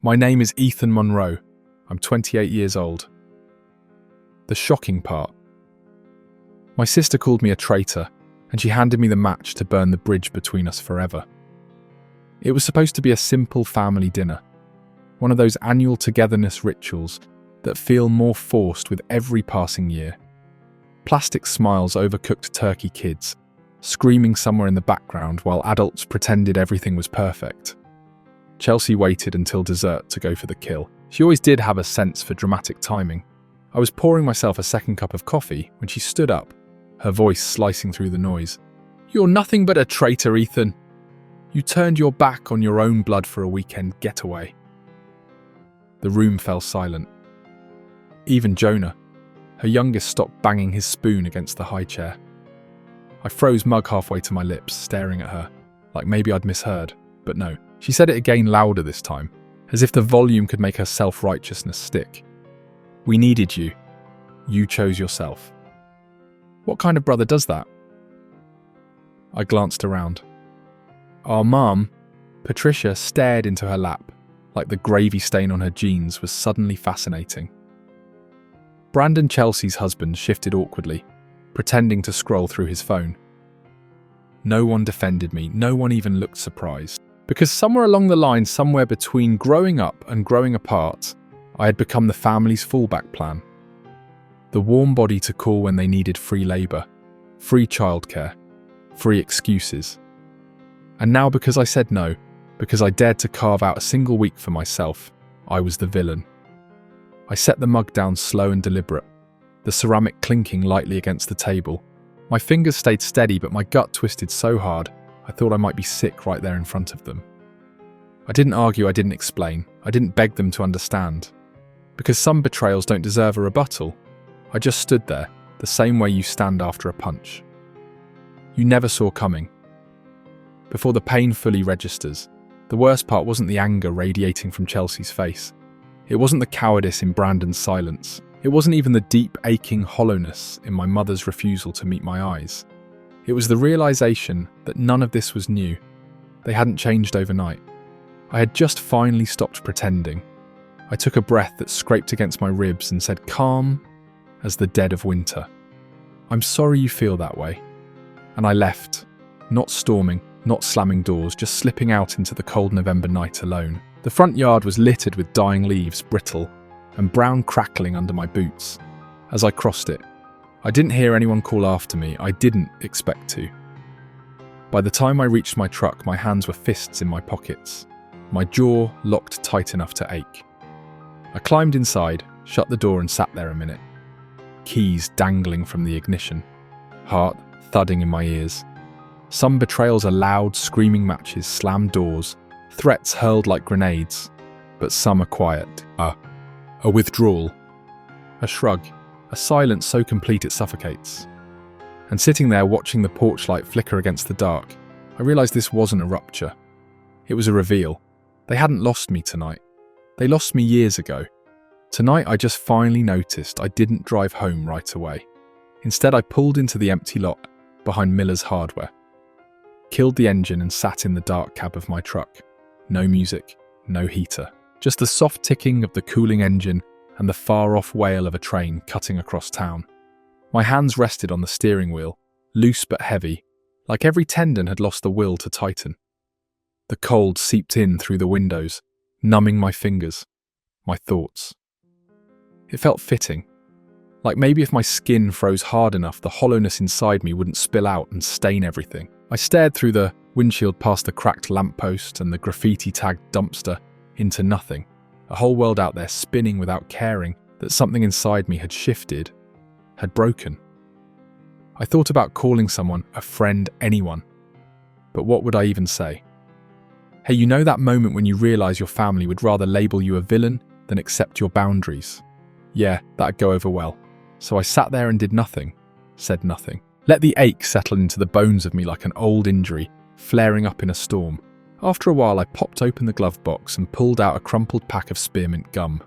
My name is Ethan Monroe. I'm 28 years old. The shocking part. My sister called me a traitor, and she handed me the match to burn the bridge between us forever. It was supposed to be a simple family dinner, one of those annual togetherness rituals that feel more forced with every passing year. Plastic smiles, overcooked turkey kids, screaming somewhere in the background while adults pretended everything was perfect. Chelsea waited until dessert to go for the kill. She always did have a sense for dramatic timing. I was pouring myself a second cup of coffee when she stood up, her voice slicing through the noise. "You're nothing but a traitor, Ethan. You turned your back on your own blood for a weekend getaway." The room fell silent. Even Jonah, her youngest, stopped banging his spoon against the high chair. I froze mug halfway to my lips, staring at her, like maybe I'd misheard, but no. She said it again, louder this time, as if the volume could make her self-righteousness stick. "We needed you. You chose yourself." What kind of brother does that? I glanced around. Our mum, Patricia, stared into her lap, like the gravy stain on her jeans was suddenly fascinating. Brandon, Chelsea's husband, shifted awkwardly, pretending to scroll through his phone. No one defended me, no one even looked surprised. Because somewhere along the line, somewhere between growing up and growing apart, I had become the family's fallback plan. The warm body to call when they needed free labour, free childcare, free excuses. And now, because I said no, because I dared to carve out a single week for myself, I was the villain. I set the mug down slow and deliberate, the ceramic clinking lightly against the table. My fingers stayed steady, but my gut twisted so hard, I thought I might be sick right there in front of them. I didn't argue, I didn't explain, I didn't beg them to understand. Because some betrayals don't deserve a rebuttal. I just stood there, the same way you stand after a punch. You never saw coming. Before the pain fully registers, the worst part wasn't the anger radiating from Chelsea's face. It wasn't the cowardice in Brandon's silence. It wasn't even the deep, aching hollowness in my mother's refusal to meet my eyes. It was the realization that none of this was new. They hadn't changed overnight. I had just finally stopped pretending. I took a breath that scraped against my ribs and said, calm as the dead of winter, "I'm sorry you feel that way." And I left, not storming, not slamming doors, just slipping out into the cold November night alone. The front yard was littered with dying leaves, brittle, and brown crackling under my boots. As I crossed it, I didn't hear anyone call after me. I didn't expect to. By the time I reached my truck, my hands were fists in my pockets, my jaw locked tight enough to ache. I climbed inside, shut the door and sat there a minute. Keys dangling from the ignition, heart thudding in my ears. Some betrayals are loud, screaming matches, slammed doors, threats hurled like grenades, but some are quiet. A withdrawal, a shrug, a silence so complete it suffocates. And sitting there watching the porch light flicker against the dark, I realised this wasn't a rupture. It was a reveal. They hadn't lost me tonight. They lost me years ago. Tonight I just finally noticed I didn't drive home right away. Instead I pulled into the empty lot behind Miller's Hardware, killed the engine and sat in the dark cab of my truck. No music, no heater, just the soft ticking of the cooling engine and the far-off wail of a train cutting across town. My hands rested on the steering wheel, loose but heavy, like every tendon had lost the will to tighten. The cold seeped in through the windows, numbing my fingers, my thoughts. It felt fitting, like maybe if my skin froze hard enough, the hollowness inside me wouldn't spill out and stain everything. I stared through the windshield past the cracked lamppost and the graffiti-tagged dumpster into nothing, a whole world out there spinning without caring that something inside me had shifted, had broken. I thought about calling someone, a friend, anyone. But what would I even say? Hey, you know that moment when you realise your family would rather label you a villain than accept your boundaries? Yeah, that'd go over well. So I sat there and did nothing, said nothing. Let the ache settle into the bones of me like an old injury, flaring up in a storm. After a while, I popped open the glove box and pulled out a crumpled pack of spearmint gum.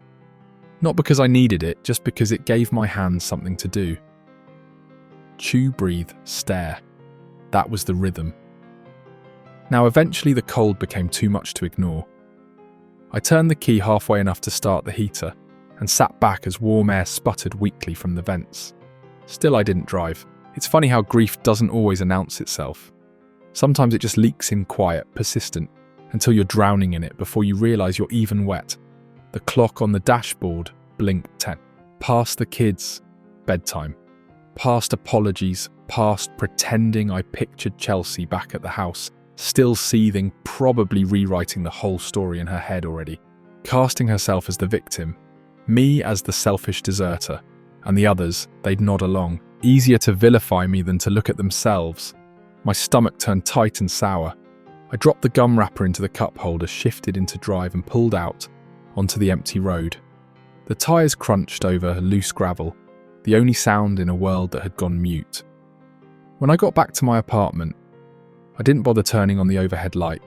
Not because I needed it, just because it gave my hands something to do. Chew, breathe, stare. That was the rhythm. Now, eventually the cold became too much to ignore. I turned the key halfway enough to start the heater and sat back as warm air sputtered weakly from the vents. Still, I didn't drive. It's funny how grief doesn't always announce itself. Sometimes it just leaks in quiet, persistent, until you're drowning in it before you realise you're even wet. The clock on the dashboard blinked 10. Past the kids, bedtime. Past apologies, past pretending I pictured Chelsea back at the house, still seething, probably rewriting the whole story in her head already. Casting herself as the victim, me as the selfish deserter, and the others, they'd nod along. Easier to vilify me than to look at themselves. My stomach turned tight and sour. I dropped the gum wrapper into the cup holder, shifted into drive and pulled out onto the empty road. The tyres crunched over loose gravel, the only sound in a world that had gone mute. When I got back to my apartment, I didn't bother turning on the overhead light.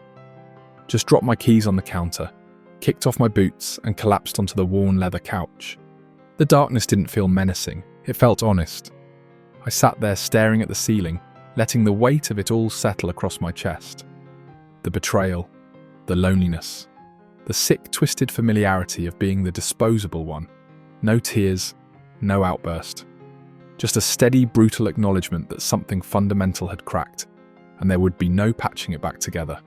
Just dropped my keys on the counter, kicked off my boots and collapsed onto the worn leather couch. The darkness didn't feel menacing, it felt honest. I sat there staring at the ceiling, letting the weight of it all settle across my chest. The betrayal, the loneliness, the sick, twisted familiarity of being the disposable one. No tears, no outburst. Just a steady, brutal acknowledgement that something fundamental had cracked, and there would be no patching it back together.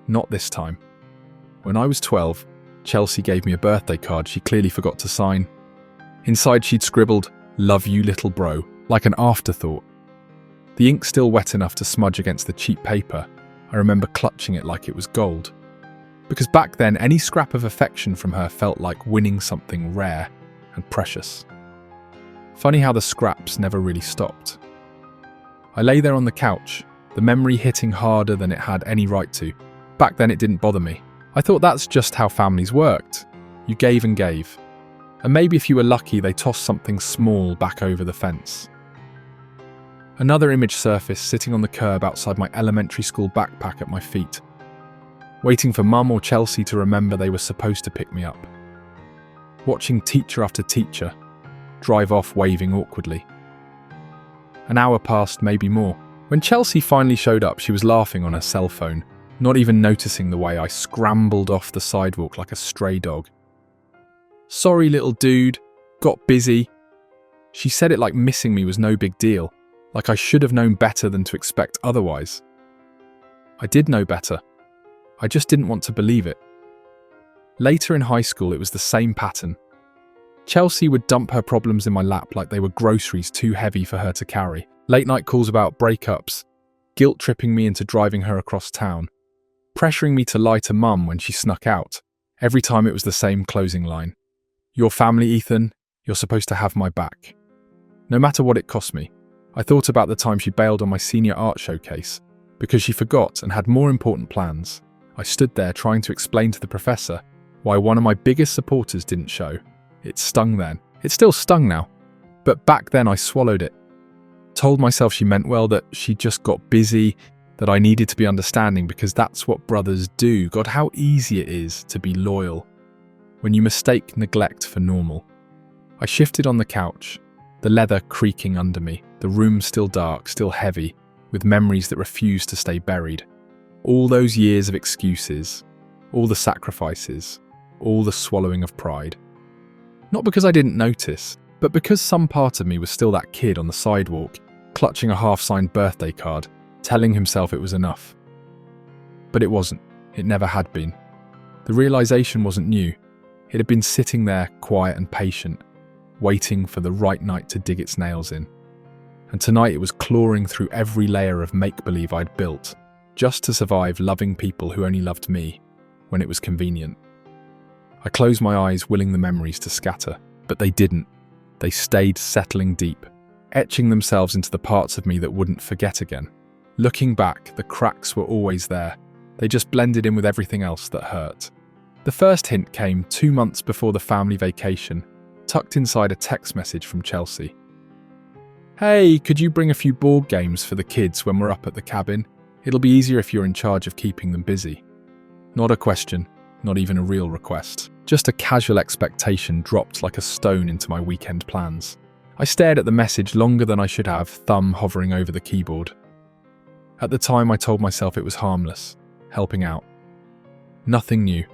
Not this time. When I was 12, Chelsea gave me a birthday card she clearly forgot to sign. Inside she'd scribbled, "Love you, little bro," like an afterthought. The ink still wet enough to smudge against the cheap paper. I remember clutching it like it was gold. Because back then, any scrap of affection from her felt like winning something rare and precious. Funny how the scraps never really stopped. I lay there on the couch, the memory hitting harder than it had any right to. Back then it didn't bother me. I thought that's just how families worked. You gave and gave. And maybe if you were lucky, they tossed something small back over the fence. Another image surfaced, sitting on the curb outside my elementary school backpack at my feet, waiting for Mum or Chelsea to remember they were supposed to pick me up. Watching teacher after teacher drive off waving awkwardly. An hour passed, maybe more. When Chelsea finally showed up, she was laughing on her cell phone, not even noticing the way I scrambled off the sidewalk like a stray dog. "Sorry, little dude. Got busy." She said it like missing me was no big deal, like I should have known better than to expect otherwise. I did know better. I just didn't want to believe it. Later in high school, it was the same pattern. Chelsea would dump her problems in my lap like they were groceries too heavy for her to carry. Late night calls about breakups, guilt-tripping me into driving her across town, pressuring me to lie to Mum when she snuck out. Every time it was the same closing line. "Your family, Ethan, you're supposed to have my back." No matter what it cost me. I thought about the time she bailed on my senior art showcase because she forgot and had more important plans. I stood there trying to explain to the professor why one of my biggest supporters didn't show. It stung then. It still stung now. But back then I swallowed it. Told myself she meant well, that she just got busy, that I needed to be understanding because that's what brothers do. God, how easy it is to be loyal when you mistake neglect for normal. I shifted on the couch, the leather creaking under me, the room still dark, still heavy, with memories that refused to stay buried. All those years of excuses, all the sacrifices, all the swallowing of pride. Not because I didn't notice, but because some part of me was still that kid on the sidewalk, clutching a half-signed birthday card, telling himself it was enough. But it wasn't. It never had been. The realization wasn't new. It had been sitting there, quiet and patient, waiting for the right night to dig its nails in. And tonight it was clawing through every layer of make-believe I'd built, just to survive loving people who only loved me when it was convenient. I closed my eyes, willing the memories to scatter, but they didn't. They stayed settling deep, etching themselves into the parts of me that wouldn't forget again. Looking back, the cracks were always there. They just blended in with everything else that hurt. The first hint came 2 months before the family vacation, tucked inside a text message from Chelsea. "Hey, could you bring a few board games for the kids when we're up at the cabin? It'll be easier if you're in charge of keeping them busy." Not a question, not even a real request. Just a casual expectation dropped like a stone into my weekend plans. I stared at the message longer than I should have, thumb hovering over the keyboard. At the time I told myself it was harmless, helping out. Nothing new.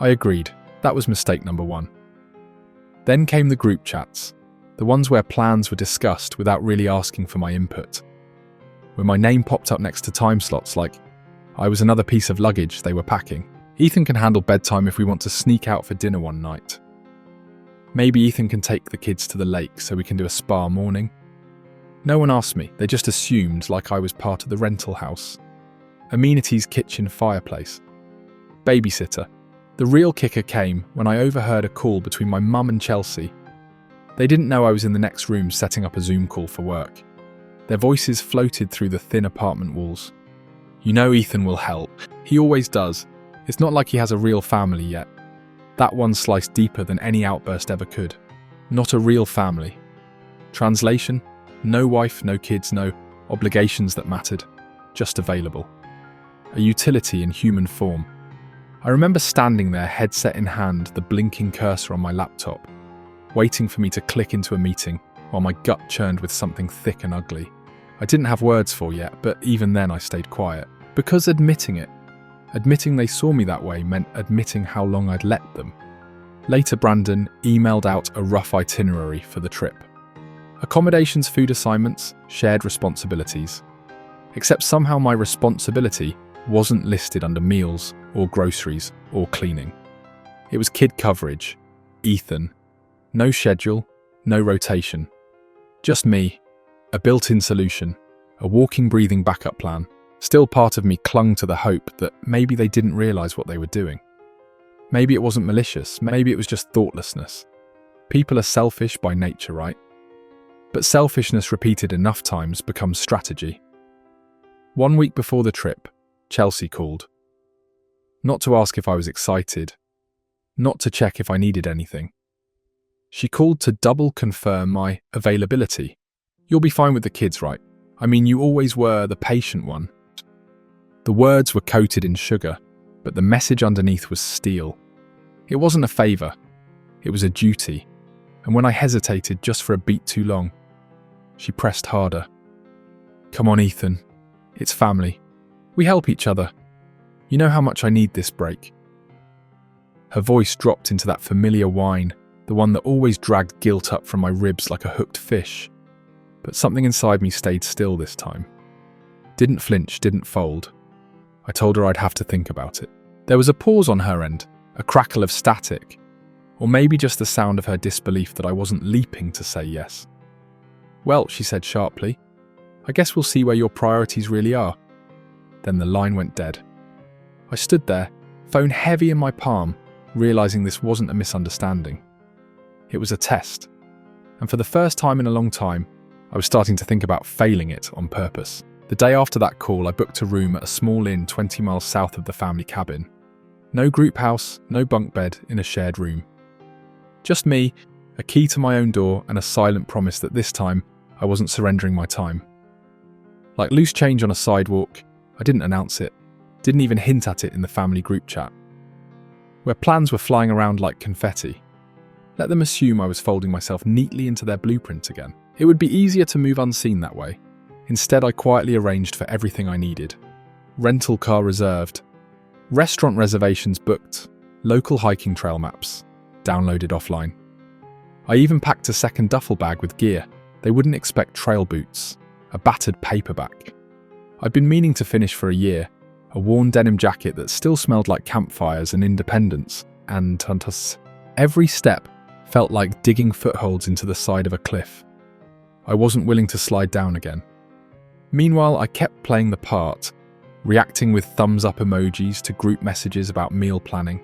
I agreed. That was mistake number one. Then came the group chats, the ones where plans were discussed without really asking for my input. When my name popped up next to time slots like I was another piece of luggage they were packing. Ethan can handle bedtime if we want to sneak out for dinner one night. Maybe Ethan can take the kids to the lake so we can do a spa morning. No one asked me, they just assumed like I was part of the rental house. Amenities, kitchen, fireplace. Babysitter. The real kicker came when I overheard a call between my mum and Chelsea. They didn't know I was in the next room setting up a Zoom call for work. Their voices floated through the thin apartment walls. You know Ethan will help. He always does. It's not like he has a real family yet. That one sliced deeper than any outburst ever could. Not a real family. Translation? No wife, no kids, no obligations that mattered. Just available. A utility in human form. I remember standing there, headset in hand, the blinking cursor on my laptop, waiting for me to click into a meeting while my gut churned with something thick and ugly. I didn't have words for yet, but even then I stayed quiet. Because admitting they saw me that way meant admitting how long I'd let them. Later, Brandon emailed out a rough itinerary for the trip. Accommodations, food assignments, shared responsibilities. Except somehow my responsibility wasn't listed under meals or groceries or cleaning. It was kid coverage, Ethan. No schedule, no rotation. Just me, a built-in solution, a walking, breathing backup plan. Still part of me clung to the hope that maybe they didn't realise what they were doing. Maybe it wasn't malicious, maybe it was just thoughtlessness. People are selfish by nature, right? But selfishness repeated enough times becomes strategy. 1 week before the trip, Chelsea called. Not to ask if I was excited, not to check if I needed anything. She called to double confirm my availability. You'll be fine with the kids, right? I mean, you always were the patient one. The words were coated in sugar, but the message underneath was steel. It wasn't a favour, it was a duty. And when I hesitated just for a beat too long, she pressed harder. Come on, Ethan. It's family. We help each other. You know how much I need this break. Her voice dropped into that familiar whine, the one that always dragged guilt up from my ribs like a hooked fish. But something inside me stayed still this time. Didn't flinch, didn't fold. I told her I'd have to think about it. There was a pause on her end, a crackle of static, or maybe just the sound of her disbelief that I wasn't leaping to say yes. Well, she said sharply, I guess we'll see where your priorities really are. Then the line went dead. I stood there, phone heavy in my palm, realising this wasn't a misunderstanding. It was a test. And for the first time in a long time, I was starting to think about failing it on purpose. The day after that call, I booked a room at a small inn 20 miles south of the family cabin. No group house, no bunk bed in a shared room. Just me, a key to my own door, and a silent promise that this time I wasn't surrendering my time. Like loose change on a sidewalk, I didn't announce it, didn't even hint at it in the family group chat, where plans were flying around like confetti. Let them assume I was folding myself neatly into their blueprint again. It would be easier to move unseen that way. Instead, I quietly arranged for everything I needed. Rental car reserved, restaurant reservations booked, local hiking trail maps downloaded offline. I even packed a second duffel bag with gear. They wouldn't expect trail boots, a battered paperback. I'd been meaning to finish for a year, a worn denim jacket that still smelled like campfires and independence, and every step felt like digging footholds into the side of a cliff. I wasn't willing to slide down again. Meanwhile, I kept playing the part, reacting with thumbs-up emojis to group messages about meal planning,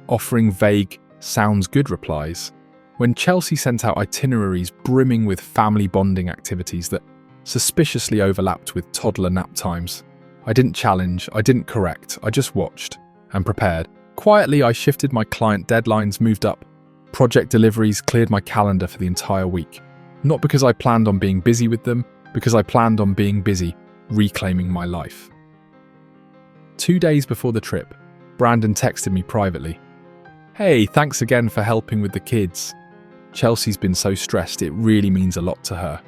offering vague, sounds good replies, when Chelsea sent out itineraries brimming with family bonding activities that suspiciously overlapped with toddler nap times. I didn't challenge, I didn't correct, I just watched and prepared. Quietly, I shifted my client deadlines, moved up. Project deliveries cleared my calendar for the entire week. Not because I planned on being busy with them, because I planned on being busy, reclaiming my life. 2 days before the trip, Brandon texted me privately. Hey, thanks again for helping with the kids. Chelsea's been so stressed, it really means a lot to her.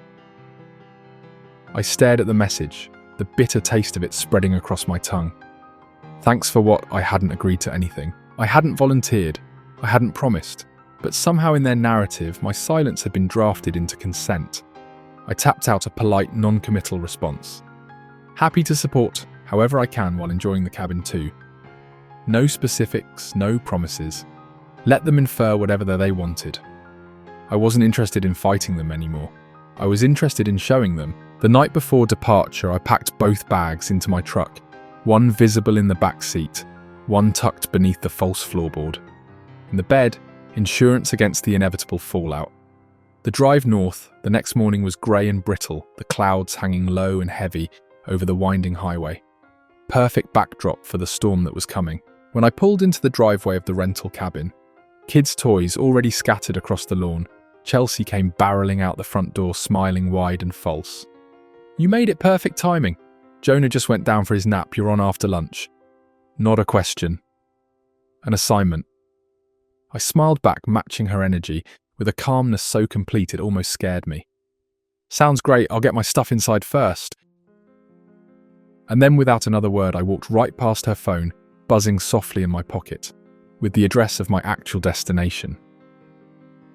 I stared at the message, the bitter taste of it spreading across my tongue. Thanks for what? I hadn't agreed to anything. I hadn't volunteered, I hadn't promised, but somehow in their narrative, my silence had been drafted into consent. I tapped out a polite, non-committal response. Happy to support however I can while enjoying the cabin too. No specifics, no promises. Let them infer whatever they wanted. I wasn't interested in fighting them anymore. I was interested in showing them. The night before departure, I packed both bags into my truck, one visible in the back seat, one tucked beneath the false floorboard. In the bed, insurance against the inevitable fallout. The drive north the next morning was grey and brittle, the clouds hanging low and heavy over the winding highway. Perfect backdrop for the storm that was coming. When I pulled into the driveway of the rental cabin, kids' toys already scattered across the lawn, Chelsea came barreling out the front door, smiling wide and false. "You made it perfect timing. Jonah just went down for his nap, you're on after lunch." Not a question. An assignment. I smiled back, matching her energy, with a calmness so complete it almost scared me. "Sounds great, I'll get my stuff inside first." And then without another word, I walked right past her phone, buzzing softly in my pocket, with the address of my actual destination.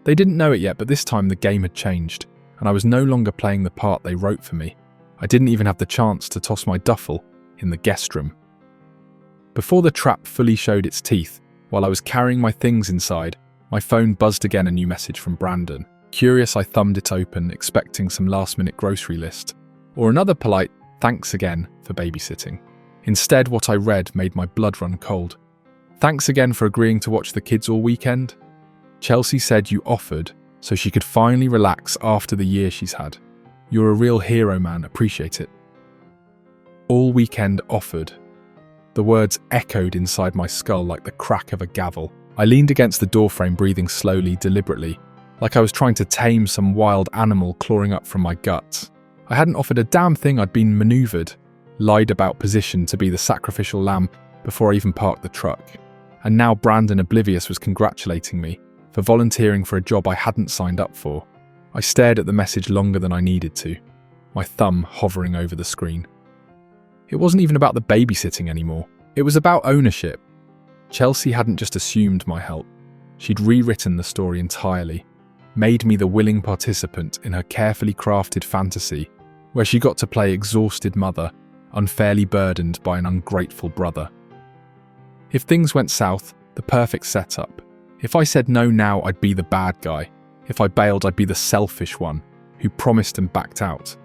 They didn't know it yet, but this time the game had changed, and I was no longer playing the part they wrote for me. I didn't even have the chance to toss my duffel in the guest room. Before the trap fully showed its teeth, while I was carrying my things inside, my phone buzzed again, a new message from Brandon. Curious, I thumbed it open, expecting some last-minute grocery list, or another polite "thanks again for babysitting." Instead, what I read made my blood run cold. "Thanks again for agreeing to watch the kids all weekend. Chelsea said you offered so she could finally relax after the year she's had. You're a real hero, man, appreciate it." All weekend offered. The words echoed inside my skull like the crack of a gavel. I leaned against the doorframe, breathing slowly, deliberately, like I was trying to tame some wild animal clawing up from my guts. I hadn't offered a damn thing. I'd been maneuvered, lied about position to be the sacrificial lamb before I even parked the truck. And now Brandon, oblivious, was congratulating me for volunteering for a job I hadn't signed up for. I stared at the message longer than I needed to, my thumb hovering over the screen. It wasn't even about the babysitting anymore. It was about ownership. Chelsea hadn't just assumed my help. She'd rewritten the story entirely, made me the willing participant in her carefully crafted fantasy, where she got to play exhausted mother, unfairly burdened by an ungrateful brother. If things went south, the perfect setup. If I said no now, I'd be the bad guy. If I bailed, I'd be the selfish one, who promised and backed out.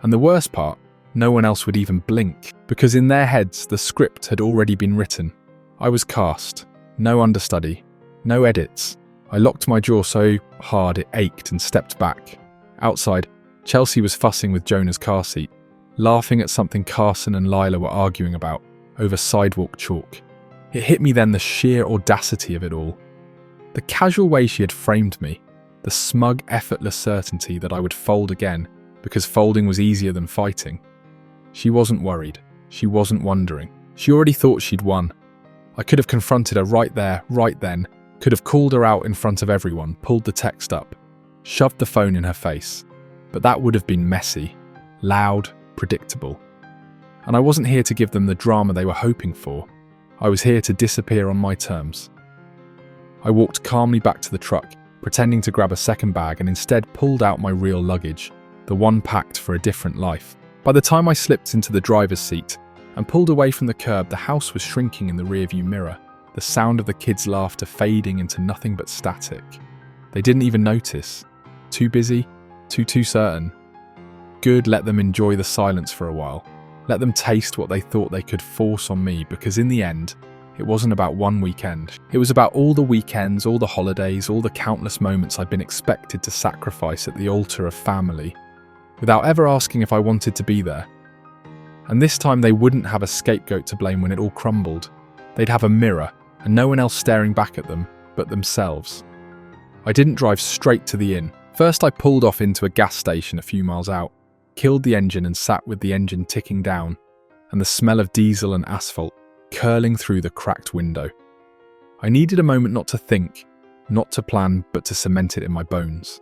And the worst part, no one else would even blink, because in their heads, the script had already been written. I was cast. No understudy. No edits. I locked my jaw so hard it ached and stepped back. Outside, Chelsea was fussing with Jonah's car seat, laughing at something Carson and Lila were arguing about over sidewalk chalk. It hit me then, the sheer audacity of it all. The casual way she had framed me, the smug, effortless certainty that I would fold again because folding was easier than fighting. She wasn't worried. She wasn't wondering. She already thought she'd won. I could have confronted her right there, right then, could have called her out in front of everyone, pulled the text up, shoved the phone in her face. But that would have been messy, loud, predictable. And I wasn't here to give them the drama they were hoping for. I was here to disappear on my terms. I walked calmly back to the truck, pretending to grab a second bag, and instead pulled out my real luggage, the one packed for a different life. By the time I slipped into the driver's seat and pulled away from the curb, the house was shrinking in the rearview mirror, the sound of the kids' laughter fading into nothing but static. They didn't even notice. Too busy, too certain. Good, let them enjoy the silence for a while. Let them taste what they thought they could force on me, because in the end, it wasn't about one weekend. It was about all the weekends, all the holidays, all the countless moments I'd been expected to sacrifice at the altar of family, without ever asking if I wanted to be there. And this time they wouldn't have a scapegoat to blame when it all crumbled. They'd have a mirror, and no one else staring back at them but themselves. I didn't drive straight to the inn. First I pulled off into a gas station a few miles out, killed the engine and sat with the engine ticking down, and the smell of diesel and asphalt curling through the cracked window. I needed a moment not to think, not to plan, but to cement it in my bones.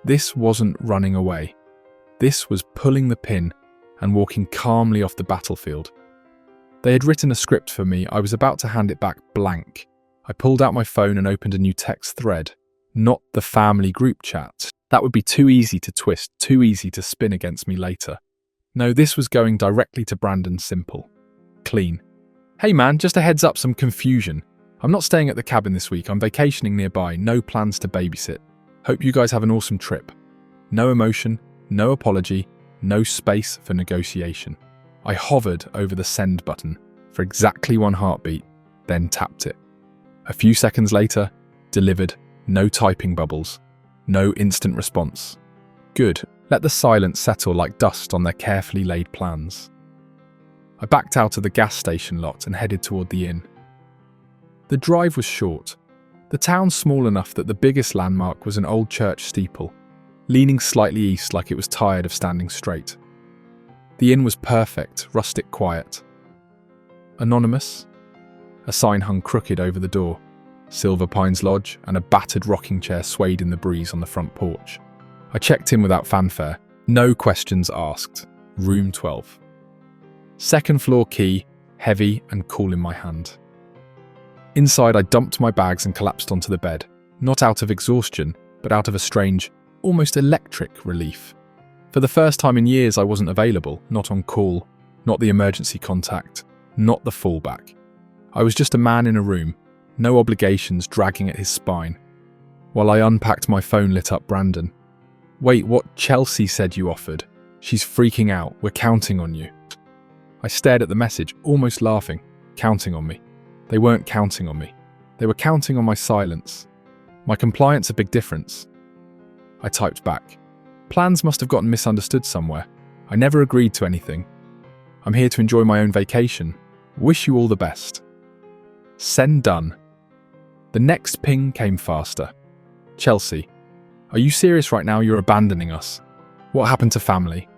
This wasn't running away. This was pulling the pin and walking calmly off the battlefield. They had written a script for me. I was about to hand it back blank. I pulled out my phone and opened a new text thread. Not the family group chat. That would be too easy to twist, too easy to spin against me later. No, this was going directly to Brandon. Simple. Clean. Hey man, just a heads up, some confusion. I'm not staying at the cabin this week. I'm vacationing nearby. No plans to babysit. Hope you guys have an awesome trip. No emotion, no apology, no space for negotiation. I hovered over the send button for exactly 1 heartbeat, then tapped it. A few seconds later, delivered. No typing bubbles. No instant response. Good. Let the silence settle like dust on their carefully laid plans. I backed out of the gas station lot and headed toward the inn. The drive was short. The town small enough that the biggest landmark was an old church steeple, leaning slightly east like it was tired of standing straight. The inn was perfect, rustic quiet. Anonymous? A sign hung crooked over the door. Silver Pines Lodge, and a battered rocking chair swayed in the breeze on the front porch. I checked in without fanfare. No questions asked. Room 12. Second floor key, heavy and cool in my hand. Inside, I dumped my bags and collapsed onto the bed, not out of exhaustion, but out of a strange, almost electric relief. For the first time in years, I wasn't available, not on call, not the emergency contact, not the fallback. I was just a man in a room, no obligations dragging at his spine. While I unpacked my phone, lit up Brandon. Wait, what? Chelsea said you offered. She's freaking out. We're counting on you. I stared at the message, almost laughing. Counting on me. They weren't counting on me. They were counting on my silence. My compliance a big difference. I typed back. Plans must have gotten misunderstood somewhere. I never agreed to anything. I'm here to enjoy my own vacation. Wish you all the best. Send done. The next ping came faster. Chelsea, are you serious right now? You're abandoning us. What happened to family?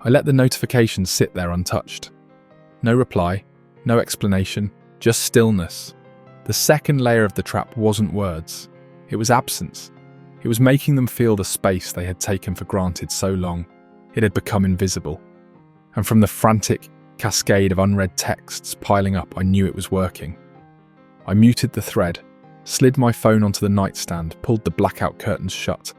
I let the notifications sit there untouched. No reply, no explanation, just stillness. The second layer of the trap wasn't words. It was absence. It was making them feel the space they had taken for granted so long. It had become invisible. And from the frantic cascade of unread texts piling up, I knew it was working. I muted the thread, slid my phone onto the nightstand, pulled the blackout curtains shut.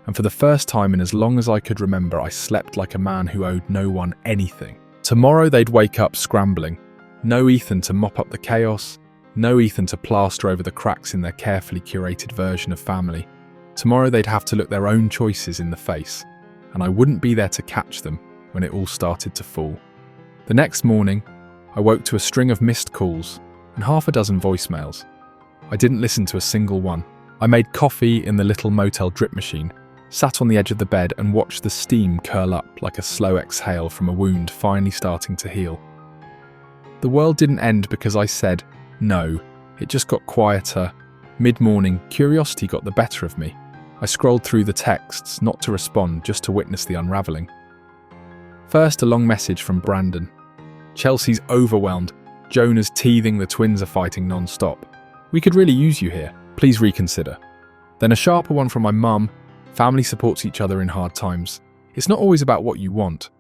And for the first time in as long as I could remember, I slept like a man who owed no one anything. Tomorrow they'd wake up scrambling. No Ethan to mop up the chaos, no Ethan to plaster over the cracks in their carefully curated version of family. Tomorrow they'd have to look their own choices in the face, and I wouldn't be there to catch them when it all started to fall. The next morning, I woke to a string of missed calls and half a dozen voicemails. I didn't listen to a single one. I made coffee in the little motel drip machine, sat on the edge of the bed and watched the steam curl up like a slow exhale from a wound finally starting to heal. The world didn't end because I said no. It just got quieter. Mid-morning, curiosity got the better of me. I scrolled through the texts, not to respond, just to witness the unravelling. First, a long message from Brandon. Chelsea's overwhelmed. Jonah's teething. The twins are fighting non-stop. We could really use you here. Please reconsider. Then a sharper one from my mum. Family supports each other in hard times. It's not always about what you want.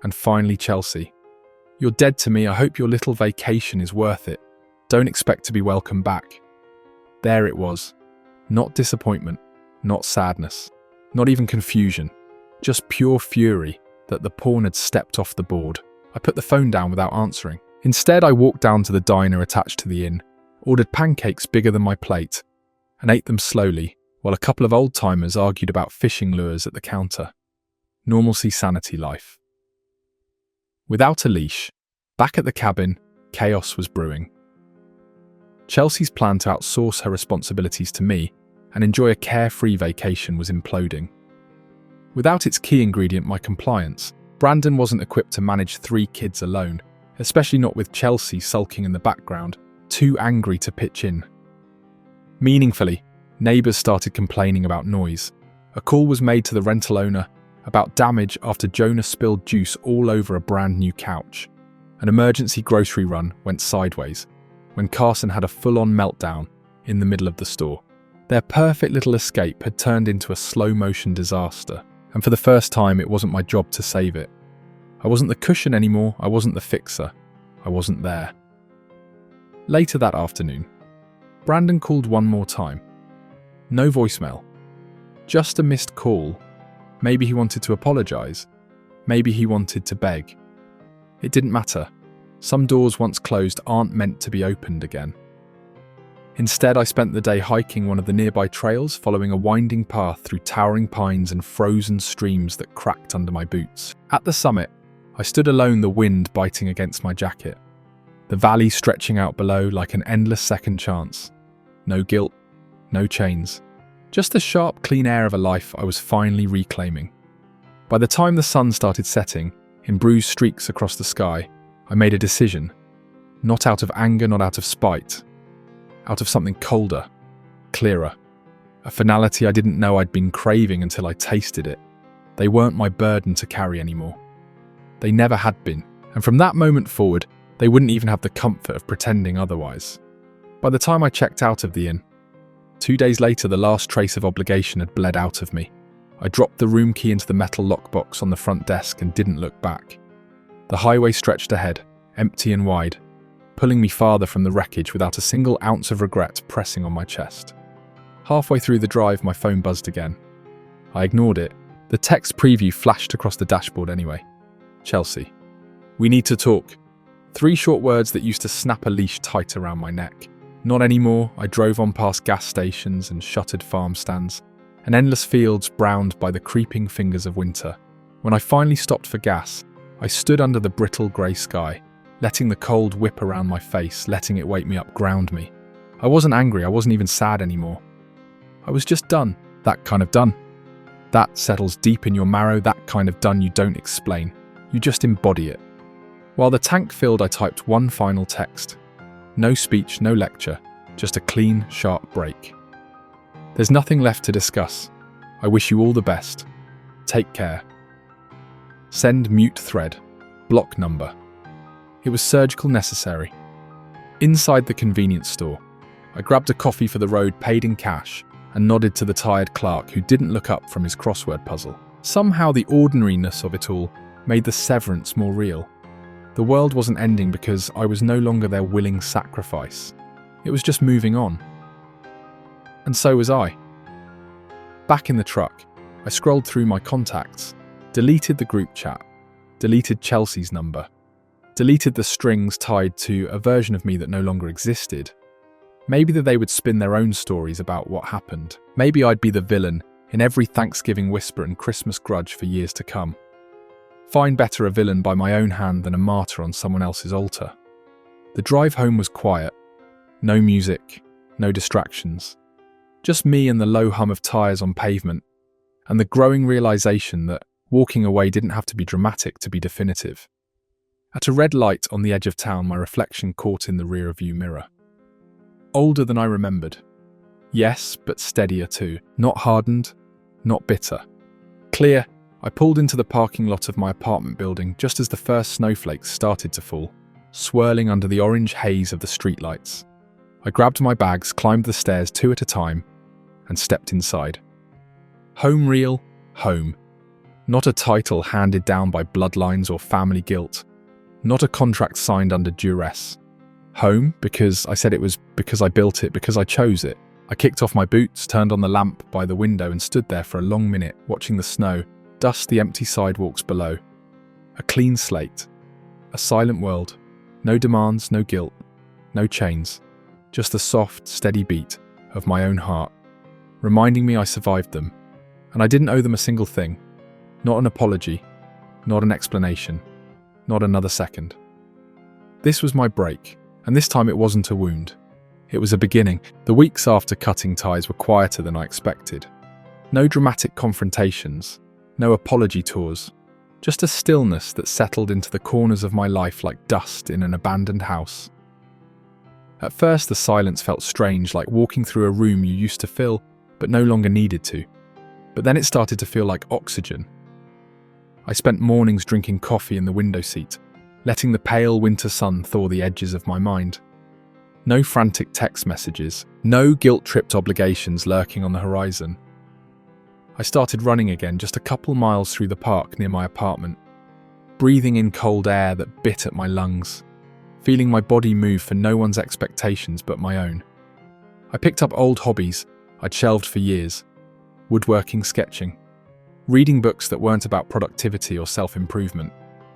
And finally, Chelsea. You're dead to me. I hope your little vacation is worth it. Don't expect to be welcome back. There it was. Not disappointment, not sadness, not even confusion. Just pure fury that the pawn had stepped off the board. I put the phone down without answering. Instead, I walked down to the diner attached to the inn, ordered pancakes bigger than my plate, and ate them slowly, while a couple of old-timers argued about fishing lures at the counter. Normalcy, sanity, life. Without a leash, back at the cabin, chaos was brewing. Chelsea's plan to outsource her responsibilities to me and enjoy a carefree vacation was imploding. Without its key ingredient, my compliance, Brandon wasn't equipped to manage 3 kids alone, especially not with Chelsea sulking in the background, too angry to pitch in. Meaningfully, neighbours started complaining about noise. A call was made to the rental owner about damage after Jonah spilled juice all over a brand new couch. An emergency grocery run went sideways when Carson had a full-on meltdown in the middle of the store. Their perfect little escape had turned into a slow-motion disaster, and for the first time it wasn't my job to save it. I wasn't the cushion anymore, I wasn't the fixer. I wasn't there. Later that afternoon, Brandon called one more time. No voicemail. Just a missed call. Maybe he wanted to apologize. Maybe he wanted to beg. It didn't matter. Some doors once closed aren't meant to be opened again. Instead, I spent the day hiking one of the nearby trails, following a winding path through towering pines and frozen streams that cracked under my boots. At the summit, I stood alone, the wind biting against my jacket. The valley stretching out below like an endless second chance. No guilt, no chains. Just the sharp, clean air of a life I was finally reclaiming. By the time the sun started setting, in bruised streaks across the sky, I made a decision. Not out of anger, not out of spite. Out of something colder, clearer. A finality I didn't know I'd been craving until I tasted it. They weren't my burden to carry anymore. They never had been, and from that moment forward, they wouldn't even have the comfort of pretending otherwise. By the time I checked out of the inn, 2 days later, the last trace of obligation had bled out of me. I dropped the room key into the metal lockbox on the front desk and didn't look back. The highway stretched ahead, empty and wide, pulling me farther from the wreckage without a single ounce of regret pressing on my chest. Halfway through the drive, my phone buzzed again. I ignored it. The text preview flashed across the dashboard anyway. Chelsea. We need to talk. 3 short words that used to snap a leash tight around my neck. Not anymore. I drove on past gas stations and shuttered farm stands, and endless fields browned by the creeping fingers of winter. When I finally stopped for gas, I stood under the brittle grey sky, letting the cold whip around my face, letting it wake me up, ground me. I wasn't angry, I wasn't even sad anymore. I was just done. That kind of done. That settles deep in your marrow, that kind of done you don't explain. You just embody it. While the tank filled, I typed one final text. No speech, no lecture, just a clean, sharp break. There's nothing left to discuss. I wish you all the best. Take care. Send mute thread. Block number. It was surgical necessary. Inside the convenience store, I grabbed a coffee for the road, paid in cash, and nodded to the tired clerk who didn't look up from his crossword puzzle. Somehow the ordinariness of it all made the severance more real. The world wasn't ending because I was no longer their willing sacrifice. It was just moving on. And so was I. Back in the truck, I scrolled through my contacts, deleted the group chat, deleted Chelsea's number, deleted the strings tied to a version of me that no longer existed. Maybe that they would spin their own stories about what happened. Maybe I'd be the villain in every Thanksgiving whisper and Christmas grudge for years to come. Find better a villain by my own hand than a martyr on someone else's altar. The drive home was quiet. No music, no distractions. Just me and the low hum of tyres on pavement, and the growing realisation that walking away didn't have to be dramatic to be definitive. At a red light on the edge of town, my reflection caught in the rear-view mirror. Older than I remembered. Yes, but steadier too. Not hardened, not bitter. Clear. I pulled into the parking lot of my apartment building just as the first snowflakes started to fall, swirling under the orange haze of the streetlights. I grabbed my bags, climbed the stairs 2 at a time, and stepped inside. Home real, home. Not a title handed down by bloodlines or family guilt. Not a contract signed under duress. Home because I said it was, because I built it, because I chose it. I kicked off my boots, turned on the lamp by the window and stood there for a long minute, watching the snow dust the empty sidewalks below. A clean slate. A silent world. No demands, no guilt, no chains. Just the soft, steady beat of my own heart, reminding me I survived them. And I didn't owe them a single thing. Not an apology. Not an explanation. Not another second. This was my break, and this time it wasn't a wound. It was a beginning. The weeks after cutting ties were quieter than I expected. No dramatic confrontations. No apology tours, just a stillness that settled into the corners of my life like dust in an abandoned house. At first, the silence felt strange, like walking through a room you used to fill, but no longer needed to. But then it started to feel like oxygen. I spent mornings drinking coffee in the window seat, letting the pale winter sun thaw the edges of my mind. No frantic text messages, no guilt-tripped obligations lurking on the horizon. I started running again just a couple miles through the park near my apartment. breathing in cold air that bit at my lungs, feeling my body move for no one's expectations but my own. I picked up old hobbies I'd shelved for years: woodworking, sketching, reading books that weren't about productivity or self-improvement.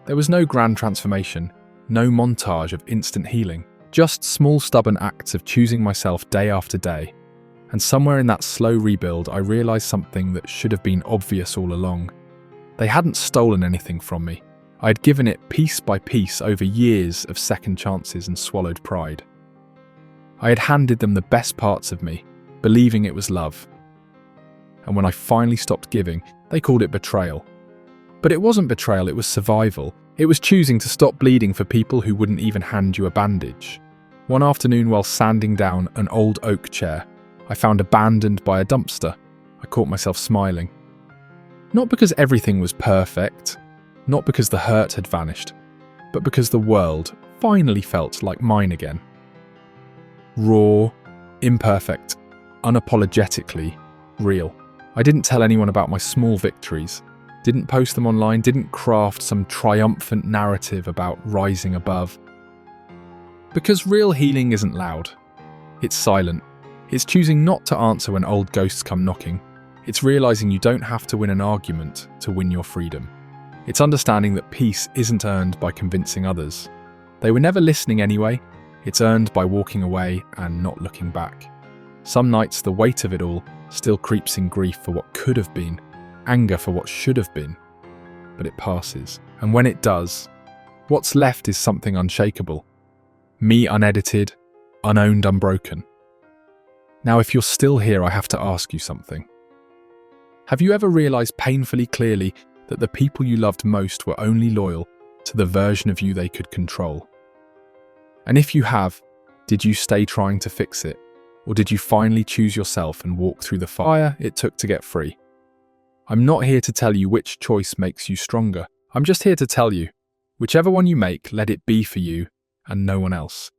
There was no grand transformation, no montage of instant healing, just small stubborn acts of choosing myself day after day. And somewhere in that slow rebuild, I realized something that should have been obvious all along. They hadn't stolen anything from me. I had given it piece by piece over years of second chances and swallowed pride. I had handed them the best parts of me, believing it was love. And when I finally stopped giving, they called it betrayal. But it wasn't betrayal, it was survival. It was choosing to stop bleeding for people who wouldn't even hand you a bandage. One afternoon, while sanding down an old oak chair I found abandoned by a dumpster, I caught myself smiling. Not because everything was perfect, not because the hurt had vanished, but because the world finally felt like mine again. Raw, imperfect, unapologetically real. I didn't tell anyone about my small victories, didn't post them online, didn't craft some triumphant narrative about rising above. Because real healing isn't loud. It's silent. It's choosing not to answer when old ghosts come knocking. It's realizing you don't have to win an argument to win your freedom. It's understanding that peace isn't earned by convincing others. They were never listening anyway. It's earned by walking away and not looking back. Some nights the weight of it all still creeps in grief for what could have been, anger for what should have been. But it passes. And when it does, what's left is something unshakable. Me unedited, unowned, unbroken. Now, if you're still here, I have to ask you something. Have you ever realized painfully clearly that the people you loved most were only loyal to the version of you they could control? And if you have, did you stay trying to fix it? Or did you finally choose yourself and walk through the fire it took to get free? I'm not here to tell you which choice makes you stronger. I'm just here to tell you, whichever one you make, let it be for you and no one else.